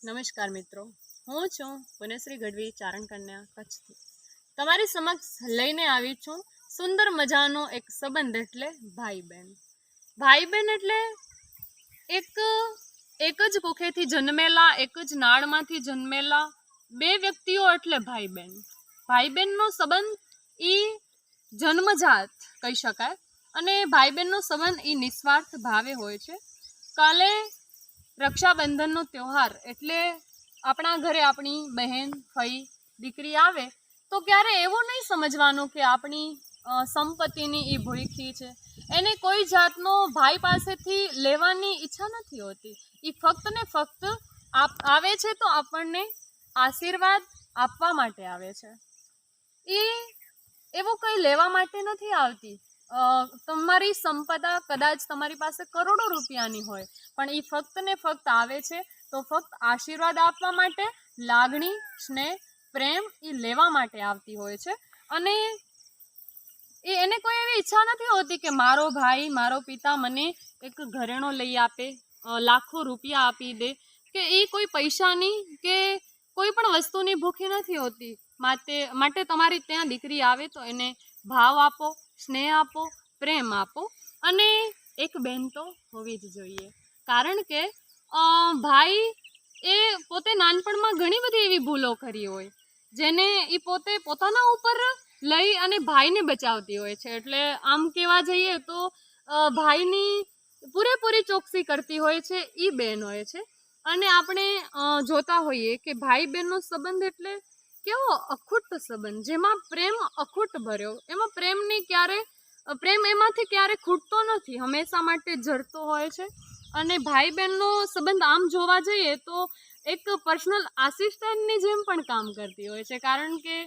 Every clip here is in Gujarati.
નમસ્કાર મિત્રો, હું છું પુનેશ્રી ગઢવી ચારણ કન્યા કચ્છથી. તમારી સમક્ષ લઈને આવી છું સુંદર મજાનો એક સંબંધ એટલે ભાઈ બહેન. ભાઈ બહેન એટલે એક જ કુખેથી જન્મેલા, એક જ નાળમાંથી જન્મેલા બે વ્યક્તિઓ એટલે ભાઈ બહેન. ભાઈ બહેનનો સંબંધ એ જન્મજાત કહી શકાય અને ભાઈ બહેનનો સંબંધ એ નિસ્વાર્થ ભાવે હોય છે. કાલે રક્ષાબંધનનો તહેવાર એટલે આપણા ઘરે આપણી બહેન, ફઈ, દીકરી આવે તો ક્યારે એવું નહીં સમજવાનું કે આપણી સંપત્તિની એ ભૂખી છે. એને કોઈ જાતનો ભાઈ પાસેથી લેવાની ઈચ્છા નથી હોતી. એ ફક્ત ને ફક્ત આવે છે તો આપણને આશીર્વાદ આપવા માટે આવે છે. એ એવું કંઈ લેવા માટે નથી આવતી. તમારી સંપદા કદાચ તમારી પાસે કરોડો રૂપિયાની હોય, પણ એ ફક્ત ને ફક્ત આવે છે તો ફક્ત આશીર્વાદ આપવા માટે, લાગણી, સ્નેહ, પ્રેમ એ લેવા માટે આવતી હોય છે. અને એને કોઈ એવી ઈચ્છા નથી હોતી કે મારો ભાઈ, મારો પિતા મને એક ઘરેણો લઈ આપે, લાખો રૂપિયા આપી દે, કે એ કોઈ પૈસાની કે કોઈ પણ વસ્તુની ભૂખી નથી હોતી. માટે તમારી ત્યાં દીકરી આવે તો એને ભાવ આપો, સ્નેહ આપો, પ્રેમ આપો. અને એક બહેન તો હોવી જ જોઈએ, કારણ કે ભાઈ એ પોતે નાનપણમાં ઘણી બધી એવી ભૂલો કરી હોય જેને એ પોતે પોતાના ઉપર લઈ અને ભાઈને બચાવતી હોય છે. એટલે આમ કહેવા જઈએ તો ભાઈની પૂરેપૂરી ચોકસી કરતી હોય છે એ બહેન હોય છે. અને આપણે જોતા હોઈએ કે ભાઈ બહેનનો સંબંધ એટલે કેવો અખૂટ સંબંધ, જેમાં પ્રેમ અખૂટ ભર્યો. એમાં પ્રેમ એમાંથી ક્યારે ખૂટતો નથી, હંમેશા માટે જળતો હોય છે. અને ભાઈ બહેનનો સંબંધ આમ જોવા જઈએ તો એક પર્સનલ આસિસ્ટન્ટની જેમ પણ કામ કરતી હોય છે. કારણ કે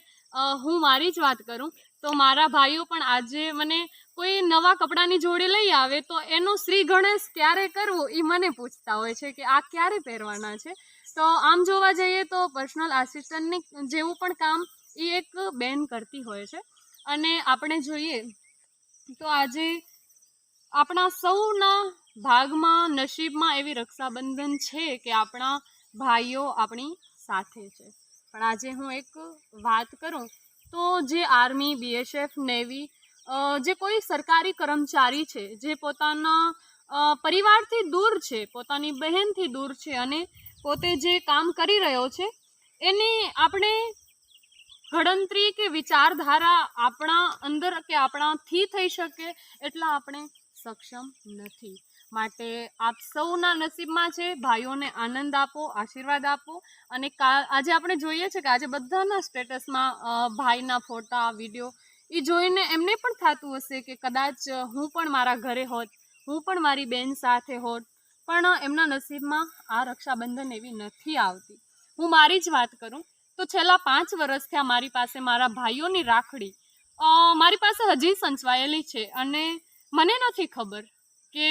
હું મારી જ વાત કરું તો મારા ભાઈઓ પણ આજે મને કોઈ નવા કપડાની જોડી લઈ આવે તો એનો શ્રી ગણેશ ક્યારે કરવો એ મને પૂછતા હોય છે કે આ ક્યારે પહેરવાના છે. તો આમ જોવા જઈએ તો પર્સનલ આસિસ્ટન્ટની જેવું પણ કામ એ એક બેન કરતી હોય છે. અને આપણે જોઈએ તો આજે આપણા સૌના ભાગમાં, નસીબમાં એવી રક્ષાબંધન છે કે આપણા ભાઈઓ આપણી સાથે છે. પણ આજે હું એક વાત કરું તો જે આર્મી, BSF, નેવી, જે કોઈ સરકારી કર્મચારી છે, જે પોતાના પરિવારથી દૂર છે, પોતાની બહેનથી દૂર છે અને પોતે જે કામ કરી રહ્યો છે એની આપણે ગણતરી કે વિચારધારા આપણા અંદર કે આપણાથી થઈ શકે એટલા આપણે સક્ષમ નથી. માટે આપ સૌના નસીબમાં છે, ભાઈઓને આનંદ આપો, આશીર્વાદ આપો. અને આજે આપણે જોઈએ છે કે આજે બધાના સ્ટેટસમાં ભાઈના ફોટા, વિડીયો એ જોઈને એમને પણ થતું હશે કે કદાચ હું પણ મારા ઘરે હોત, હું પણ મારી બેન સાથે હોત, પણ એમના નસીબમાં આ રક્ષાબંધન એવી નથી આવતી. હું મારી જ વાત કરું તો છેલ્લા 5 વર્ષથી આ મારી પાસે મારા ભાઈઓની રાખડી મારી પાસે હજી સંચવાયેલી છે. અને મને નથી ખબર કે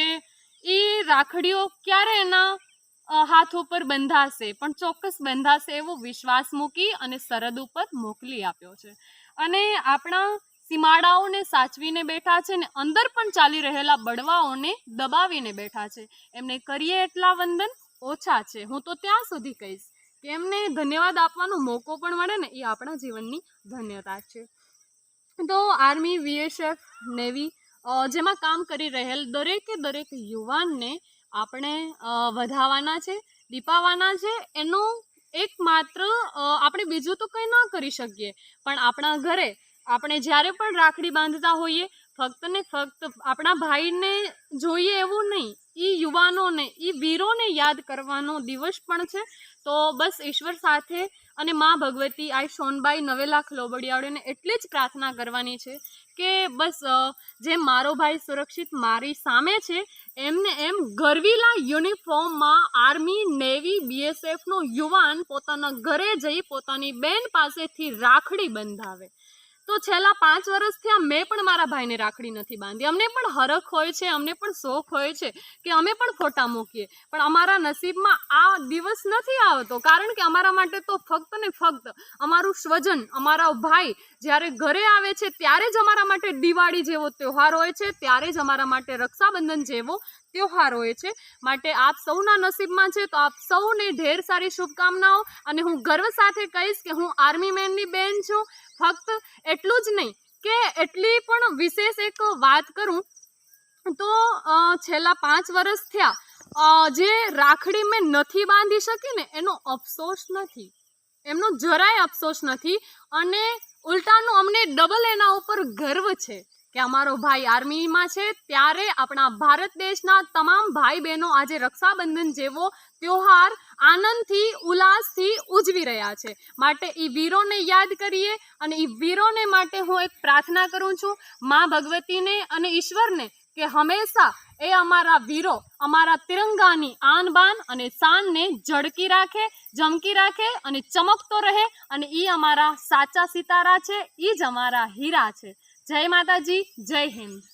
એ રાખડીઓ ક્યારે એના હાથ ઉપર બંધાશે, પણ ચોક્કસ બંધાશે એવો વિશ્વાસ મૂકી અને સરહદ ઉપર મોકલી આપ્યો છે. અને આપણા સીમાડાઓને સાચવીને બેઠા છે ને અંદર પણ ચાલી રહેલા બળવાઓને દબાવીને બેઠા છે. એમને કરીએ એટલા વંદન ઓછા છે. હું તો ત્યાં સુધી કહીશ કે એમને ધન્યવાદ આપવાનો મોકો પણ મળે ને એ આપણા જીવનની ધન્યતા છે. તો આર્મી, BSF, નેવી જેમાં કામ કરી રહેલ દરેકે યુવાનને આપણે વધાવવાના છે, દીપાવવાના છે. એનો એકમાત્ર આપણે બીજું તો કંઈ ન કરી શકીએ, પણ આપણા ઘરે આપણે જ્યારે પણ રાખડી બાંધતા હોઈએ ફક્ત ને ફક્ત આપણા ભાઈને જોઈએ એવું નહીં, એ યુવાનોને, એ વીરોને યાદ કરવાનો દિવસ પણ છે. તો બસ ઈશ્વર સાથે અને મા ભગવતી આ સોનબાઈ 9 લાખ લોબડિયાળીઓને એટલી જ પ્રાર્થના કરવાની છે કે બસ જેમ મારો ભાઈ સુરક્ષિત મારી સામે છે એમને એમ ગરવીલા યુનિફોર્મમાં આર્મી, નેવી, BSFનો યુવાન પોતાના ઘરે જઈ પોતાની બેન પાસેથી રાખડી બંધાવે. તો છેલ્લા 5 વર્ષથી મેં પણ મારા ભાઈને રાખડી નથી બાંધી. અમને પણ હરખ હોય છે, અમને પણ શોખ હોય છે કે અમે પણ ફોટા મૂકીએ, પણ અમારા નસીબમાં આ દિવસ નથી આવતો. કારણ કે અમારા માટે તો ફક્ત ને ફક્ત અમારું સ્વજન, અમારા ભાઈ જ્યારે ઘરે આવે છે ત્યારે જ અમારા માટે દિવાળી જેવો તહેવાર હોય છે, ત્યારે જ અમારા માટે રક્ષાબંધન જેવો ત્યોહાર હોય છે। માટે આપ સૌના નસીબમાં છે તો આપ સૌને ઢેર સારી શુભકામનાઓ। અને હું ગર્વ સાથે કહીશ કે હું આર્મી મેનની બેન છું। ફક્ત એટલું જ નહીં કે એટલી પણ વિશેષ એક વાત કરું તો છેલ્લા 5 વર્ષ થયા જે રાખડી મેં નથી બાંધી શકી ને એનો અફસોસ નથી, એમનો જરાય અફસોસ નથી। અને ઉલટાનું અમને ડબલ એના ઉપર ગર્વ છે કે અમારો ભાઈ આર્મીમાં છે, ત્યારે આપણા ભારત દેશના તમામ ભાઈ બહેનો આજે રક્ષાબંધન જેવો ત્યોહાર આનંદથી ઉલ્લાસથી ઉજવી રહ્યા છે। માટે એ વીરોને યાદ કરીએ અને એ વીરોને માટે હું એક પ્રાર્થના કરું છું મા ભગવતીને અને ઈશ્વરને કે હંમેશા એ અમારા વીરો અમારા તિરંગાની આન બાન અને શાનને ઝળકી રાખે, ચમકી રાખે અને ચમકતો રહે। અને એ અમારા સાચા સિતારા છે, એ જ અમારા હીરા છે। જય માતાજી, જય હિન્દ।